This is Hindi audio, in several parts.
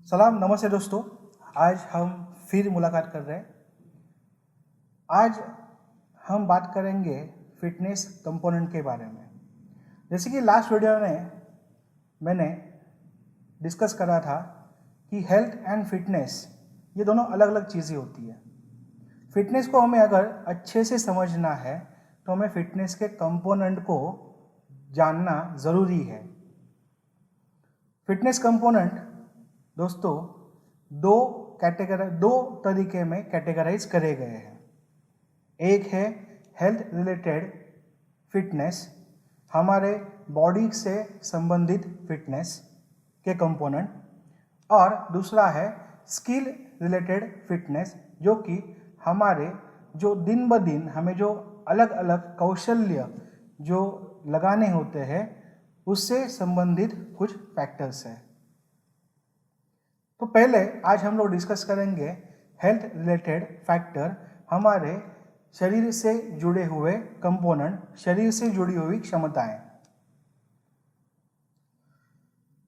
सलाम नमस्ते दोस्तों। आज हम फिर मुलाकात कर रहे हैं। आज हम बात करेंगे फिटनेस कंपोनेंट के बारे में। जैसे कि लास्ट वीडियो में मैंने डिस्कस करा था कि हेल्थ एंड फिटनेस ये दोनों अलग अलग चीज़ें होती है। फिटनेस को हमें अगर अच्छे से समझना है तो हमें फिटनेस के कंपोनेंट को जानना ज़रूरी है। फिटनेस कंपोनेंट दोस्तों दो तरीके में कैटेगराइज करे गए हैं। एक है हेल्थ रिलेटेड फिटनेस, हमारे बॉडी से संबंधित फिटनेस के कंपोनेंट, और दूसरा है स्किल रिलेटेड फिटनेस, जो कि हमारे जो दिन ब दिन हमें जो अलग अलग कौशल्य जो लगाने होते हैं उससे संबंधित कुछ फैक्टर्स है। तो पहले आज हम लोग डिस्कस करेंगे हेल्थ रिलेटेड फैक्टर, हमारे शरीर से जुड़े हुए कंपोनेंट, शरीर से जुड़ी हुई क्षमताएं।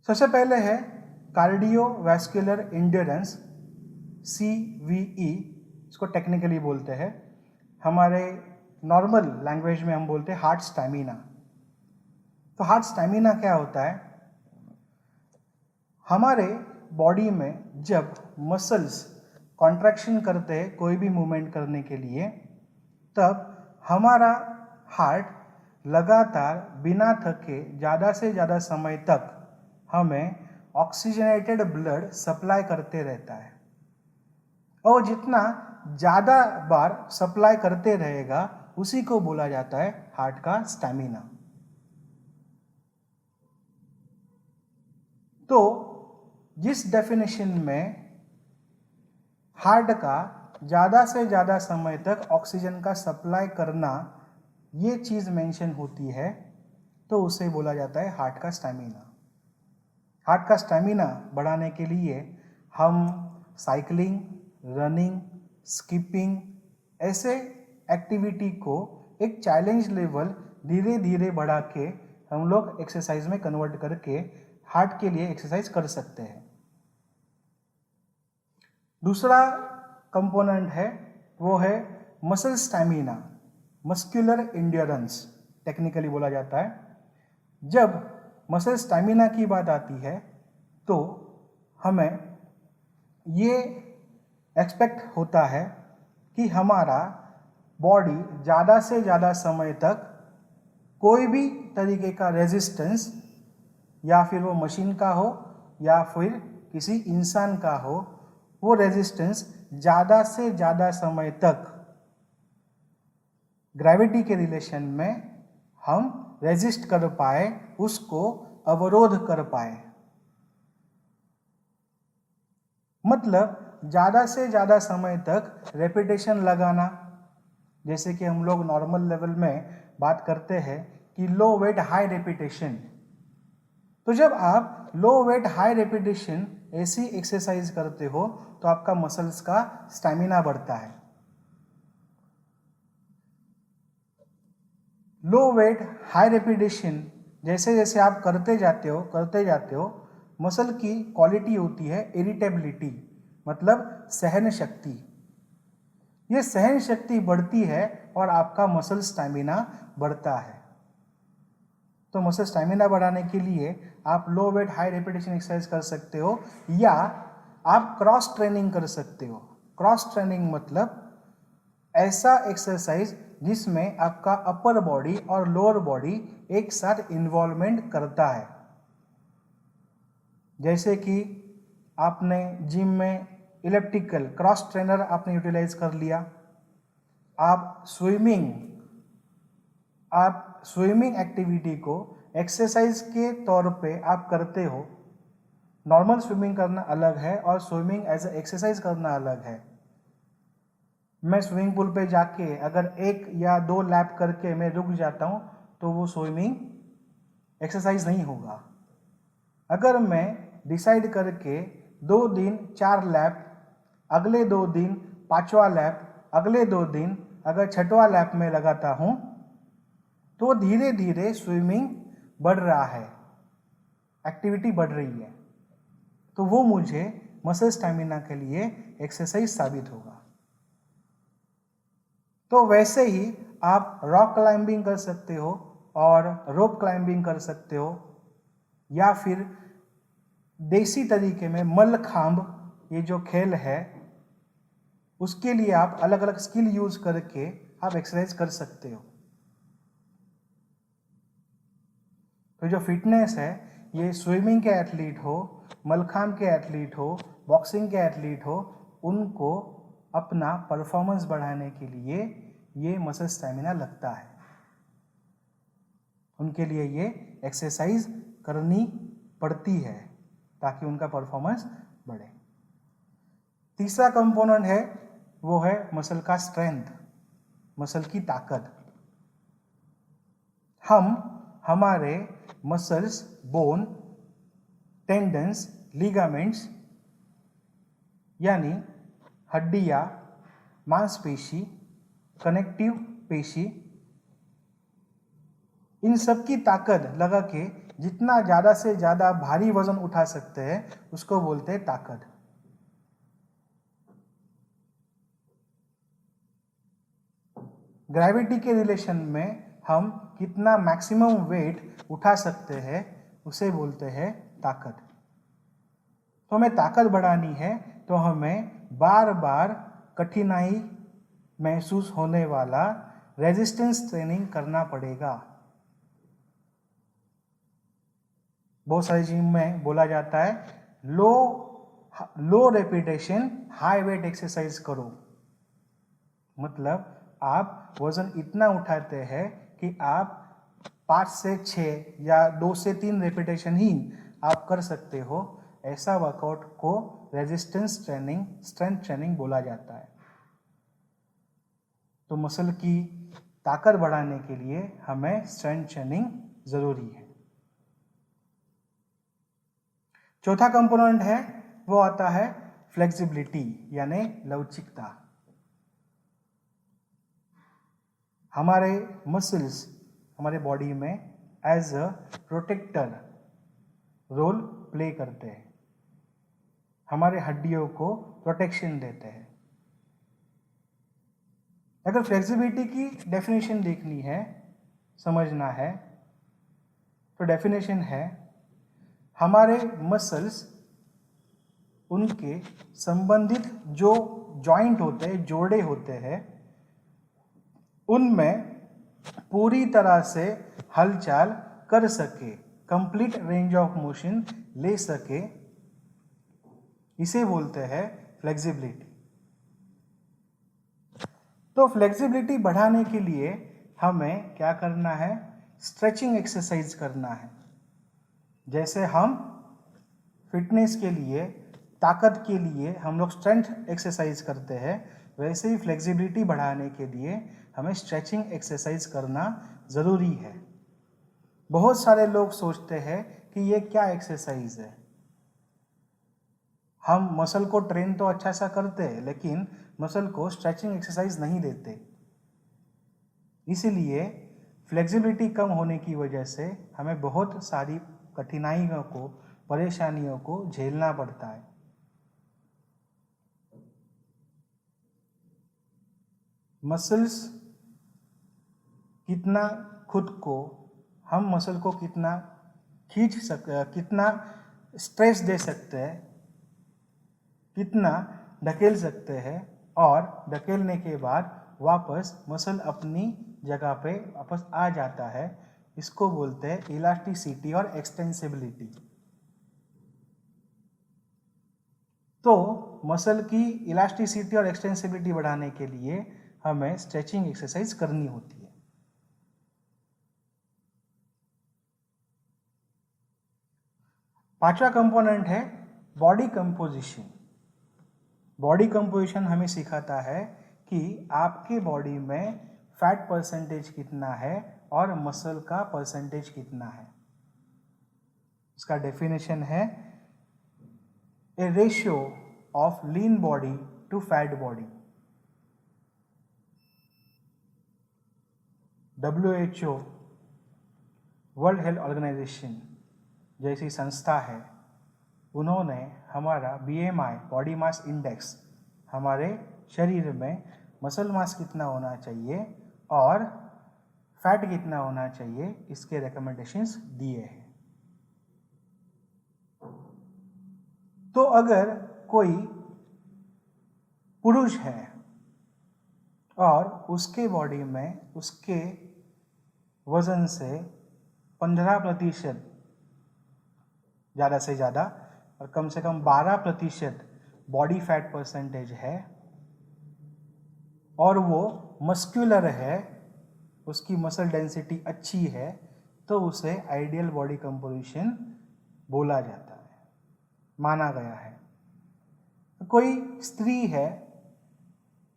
सबसे पहले है कार्डियोवैस्कुलर एंड्योरेंस, CVE, इसको टेक्निकली बोलते हैं। हमारे नॉर्मल लैंग्वेज में हम बोलते हैं हार्ट स्टैमिना। तो हार्ट स्टैमिना क्या होता है? हमारे बॉडी में जब मसल्स कॉन्ट्रैक्शन करते हैं कोई भी मूवमेंट करने के लिए, तब हमारा हार्ट लगातार बिना थके ज़्यादा से ज़्यादा समय तक हमें ऑक्सीजनेटेड ब्लड सप्लाई करते रहता है, और जितना ज़्यादा बार सप्लाई करते रहेगा उसी को बोला जाता है हार्ट का स्टैमिना। तो जिस डेफिनेशन में हार्ट का ज़्यादा से ज़्यादा समय तक ऑक्सीजन का सप्लाई करना ये चीज़ मेंशन होती है, तो उसे बोला जाता है हार्ट का स्टैमिना। हार्ट का स्टैमिना बढ़ाने के लिए हम साइकिलिंग, रनिंग, स्किपिंग ऐसे एक्टिविटी को एक चैलेंज लेवल धीरे धीरे बढ़ा के हम लोग एक्सरसाइज में कन्वर्ट करके हार्ट के लिए एक्सरसाइज कर सकते हैं। दूसरा कंपोनेंट है वो है muscle stamina, muscular endurance technically बोला जाता है। जब मसल स्टैमिना की बात आती है तो हमें ये एक्सपेक्ट होता है कि हमारा बॉडी ज़्यादा से ज़्यादा समय तक कोई भी तरीके का रेजिस्टेंस, या फिर वो मशीन का हो या फिर किसी इंसान का हो, वो रेजिस्टेंस ज़्यादा से ज़्यादा समय तक ग्रेविटी के रिलेशन में हम रेजिस्ट कर पाए, उसको अवरोध कर पाए। मतलब ज़्यादा से ज़्यादा समय तक रेपिटेशन लगाना। जैसे कि हम लोग नॉर्मल लेवल में बात करते हैं कि लो वेट हाई रेपिटेशन। तो जब आप लो वेट हाई रेपिटेशन ऐसी एक्सरसाइज करते हो तो आपका मसल्स का स्टैमिना बढ़ता है। लो वेट हाई रेपिटेशन जैसे जैसे आप करते जाते हो मसल की क्वालिटी होती है इरिटेबिलिटी, मतलब सहन शक्ति। ये सहन शक्ति बढ़ती है और आपका मसल स्टैमिना बढ़ता है। तो मसल स्टैमिना बढ़ाने के लिए आप लो वेट हाई रेपिटेशन एक्सरसाइज कर सकते हो, या आप क्रॉस ट्रेनिंग कर सकते हो। क्रॉस ट्रेनिंग मतलब ऐसा एक्सरसाइज जिसमें आपका अपर बॉडी और लोअर बॉडी एक साथ इन्वॉल्वमेंट करता है। जैसे कि आपने जिम में इलेप्टिकल क्रॉस ट्रेनर आपने यूटिलाइज कर लिया, आप स्विमिंग एक्टिविटी को एक्सरसाइज के तौर पे आप करते हो। नॉर्मल स्विमिंग करना अलग है और स्विमिंग एज ए एक्सरसाइज करना अलग है। मैं स्विमिंग पूल पे जाके अगर 1 या 2 लैप करके मैं रुक जाता हूँ तो वो स्विमिंग एक्सरसाइज नहीं होगा। अगर मैं डिसाइड करके 2 दिन 4 लैप, अगले 2 दिन 5वां लैप, अगले 2 दिन अगर 6वां लैप में लगाता हूँ तो धीरे धीरे स्विमिंग बढ़ रहा है, एक्टिविटी बढ़ रही है। तो वो मुझे मसल स्टैमिना के लिए एक्सरसाइज साबित होगा। तो वैसे ही आप रॉक क्लाइंबिंग कर सकते हो और रोप क्लाइंबिंग कर सकते हो, या फिर देसी तरीके में मल्लखांब, ये जो खेल है, उसके लिए आप अलग अलग स्किल यूज करके आप एक्सरसाइज कर सकते हो। तो जो फिटनेस है, ये स्विमिंग के एथलीट हो, मल्लखांब के एथलीट हो, बॉक्सिंग के एथलीट हो, उनको अपना परफॉर्मेंस बढ़ाने के लिए ये मसल स्टैमिना लगता है। उनके लिए ये एक्सरसाइज करनी पड़ती है ताकि उनका परफॉर्मेंस बढ़े। तीसरा कंपोनेंट है वो है मसल का स्ट्रेंथ, मसल की ताकत। हम हमारे मसल्स, बोन, टेंडन्स, लिगामेंट्स यानी हड्डियां, मांसपेशी, कनेक्टिव पेशी, इन सब की ताकत लगा के जितना ज़्यादा से ज़्यादा भारी वजन उठा सकते हैं उसको बोलते हैं ताकत। ग्रेविटी के रिलेशन में हम कितना मैक्सिमम वेट उठा सकते हैं उसे बोलते हैं ताकत। तो हमें ताकत बढ़ानी है तो हमें बार बार कठिनाई महसूस होने वाला रेजिस्टेंस ट्रेनिंग करना पड़ेगा। बहुत सारी जिम में बोला जाता है लो रेपिटेशन हाई वेट एक्सरसाइज करो। मतलब आप वजन इतना उठाते हैं कि आप 5 से 6 या 2 से 3 रेपिटेशन ही आप कर सकते हो। ऐसा वर्कआउट को रेजिस्टेंस ट्रेनिंग, स्ट्रेंथ ट्रेनिंग बोला जाता है। तो मसल की ताकत बढ़ाने के लिए हमें स्ट्रेंथ ट्रेनिंग जरूरी है। चौथा कंपोनेंट है वो आता है फ्लेक्सिबिलिटी यानी लवचिकता। हमारे मसल्स हमारे बॉडी में as a protector role play करते हैं, हमारे हड्डियों को प्रोटेक्शन देते हैं। अगर फ्लेक्सिबिलिटी की डेफिनेशन देखनी है, समझना है, तो डेफिनेशन है हमारे मसल्स, उनके संबंधित जो जॉइंट होते हैं, जोड़े होते हैं, उनमें पूरी तरह से हलचल कर सके, कंप्लीट रेंज ऑफ मोशन ले सके, इसे बोलते हैं फ्लेक्सिबिलिटी। तो फ्लेक्सिबिलिटी बढ़ाने के लिए हमें क्या करना है? स्ट्रेचिंग एक्सरसाइज करना है। जैसे हम फिटनेस के लिए, ताकत के लिए हम लोग स्ट्रेंथ एक्सरसाइज करते हैं, वैसे ही फ्लेक्सिबिलिटी बढ़ाने के लिए हमें स्ट्रेचिंग एक्सरसाइज करना ज़रूरी है। बहुत सारे लोग सोचते हैं कि ये क्या एक्सरसाइज है, हम मसल को ट्रेन तो अच्छा सा करते हैं लेकिन मसल को स्ट्रेचिंग एक्सरसाइज नहीं देते। इसीलिए फ्लेक्सिबिलिटी कम होने की वजह से हमें बहुत सारी कठिनाइयों को, परेशानियों को झेलना पड़ता है। मसल्स कितना खुद को, हम मसल को कितना कितना स्ट्रेस दे सकते हैं, कितना ढकेल सकते हैं, और ढकेलने के बाद वापस मसल अपनी जगह पे वापस आ जाता है, इसको बोलते हैं इलास्टिसिटी और एक्सटेंसिबिलिटी। तो मसल की इलास्टिसिटी और एक्सटेंसिबिलिटी बढ़ाने के लिए हमें स्ट्रेचिंग एक्सरसाइज करनी होती है। पांचवा कंपोनेंट है बॉडी कंपोजिशन। बॉडी कंपोजिशन हमें सिखाता है कि आपके बॉडी में फैट परसेंटेज कितना है और मसल का परसेंटेज कितना है। इसका डेफिनेशन है a ratio of lean body to fat body. WHO, world health organisation जैसी संस्था है, उन्होंने हमारा BMI बॉडी मास इंडेक्स, हमारे शरीर में मसल मास कितना होना चाहिए और फैट कितना होना चाहिए, इसके रिकमेंडेशंस दिए हैं। तो अगर कोई पुरुष है और उसके बॉडी में उसके वजन से 15% ज़्यादा से ज़्यादा और कम से कम 12% बॉडी फैट परसेंटेज है और वो मस्कुलर है, उसकी मसल डेंसिटी अच्छी है, तो उसे आइडियल बॉडी कंपोजिशन बोला जाता है, माना गया है। कोई स्त्री है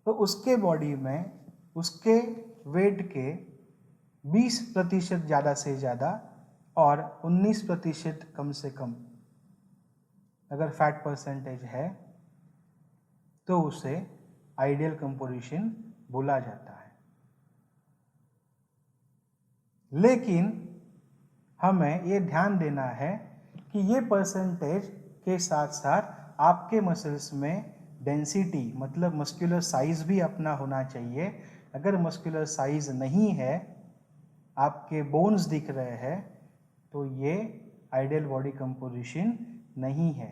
तो उसके बॉडी में उसके वेट के 20% ज़्यादा से ज़्यादा और 19% कम से कम अगर फैट परसेंटेज है तो उसे आइडियल कंपोजिशन बोला जाता है। लेकिन हमें ये ध्यान देना है कि ये परसेंटेज के साथ साथ आपके मसल्स में डेंसिटी मतलब मस्कुलर साइज भी अपना होना चाहिए। अगर मस्कुलर साइज नहीं है, आपके बोन्स दिख रहे हैं, तो ये आइडियल बॉडी कंपोजिशन नहीं है।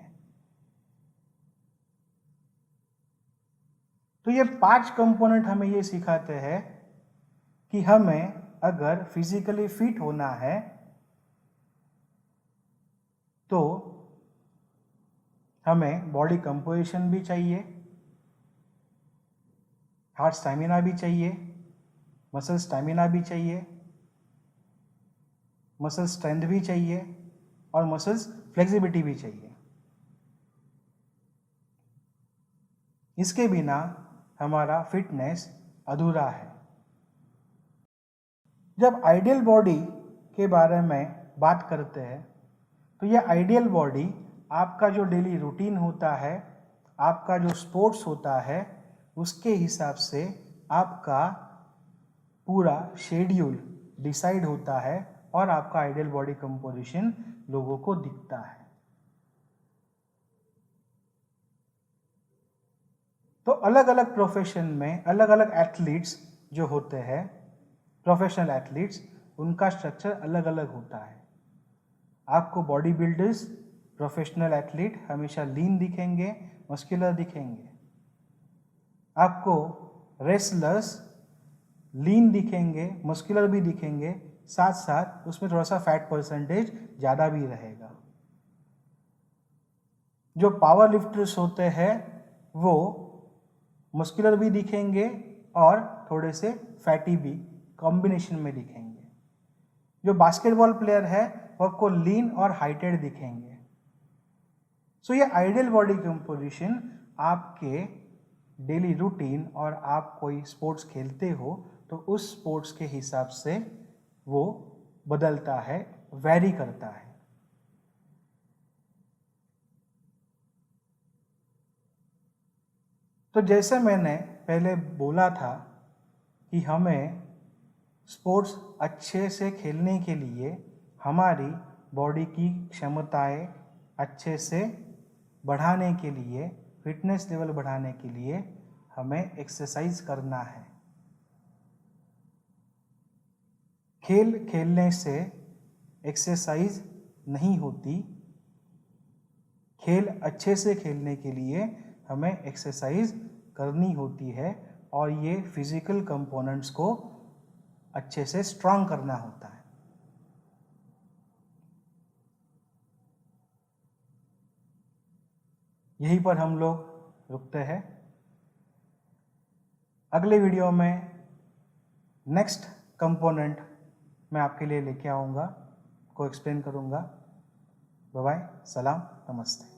तो ये 5 कंपोनेंट हमें ये सिखाते हैं कि हमें अगर फिजिकली फिट होना है तो हमें बॉडी कंपोजिशन भी चाहिए, हार्ट स्टैमिना भी चाहिए, मसल स्टैमिना भी चाहिए, मसल स्ट्रेंथ भी चाहिए और मसल्स फ्लेक्सिबिलिटी भी चाहिए। इसके बिना हमारा फिटनेस अधूरा है। जब आइडियल बॉडी के बारे में बात करते हैं तो यह आइडियल बॉडी आपका जो डेली रूटीन होता है, आपका जो स्पोर्ट्स होता है, उसके हिसाब से आपका पूरा शेड्यूल डिसाइड होता है और आपका आइडियल बॉडी कंपोजिशन लोगों को दिखता है। तो अलग अलग प्रोफेशन में अलग अलग एथलीट्स जो होते हैं, प्रोफेशनल एथलीट्स, उनका स्ट्रक्चर अलग अलग होता है। आपको बॉडी बिल्डर्स, प्रोफेशनल एथलीट हमेशा लीन दिखेंगे, मस्कुलर दिखेंगे। आपको रेसलर्स लीन दिखेंगे, मस्कुलर भी दिखेंगे, साथ साथ उसमें थोड़ा सा फैट परसेंटेज ज़्यादा भी रहेगा। जो पावर लिफ्टर्स होते हैं वो मस्कुलर भी दिखेंगे और थोड़े से फैटी भी कॉम्बिनेशन में दिखेंगे। जो बास्केटबॉल प्लेयर है वो आपको लीन और हाइटेड दिखेंगे। सो ये आइडियल बॉडी कंपोजिशन आपके डेली रूटीन और आप कोई स्पोर्ट्स खेलते हो तो उस स्पोर्ट्स के हिसाब से वो बदलता है, वैरी करता है। तो जैसे मैंने पहले बोला था कि हमें स्पोर्ट्स अच्छे से खेलने के लिए हमारी बॉडी की क्षमताएं अच्छे से बढ़ाने के लिए, फिटनेस लेवल बढ़ाने के लिए हमें एक्सरसाइज करना है। खेल खेलने से एक्सरसाइज नहीं होती। खेल अच्छे से खेलने के लिए हमें एक्सरसाइज करनी होती है और ये फिजिकल कंपोनेंट्स को अच्छे से स्ट्रांग करना होता है। यहीं पर हम लोग रुकते हैं। अगले वीडियो में नेक्स्ट कंपोनेंट मैं आपके लिए लेके आऊँगा, को एक्सप्लेन करूँगा। बाय बाय, सलाम, नमस्ते।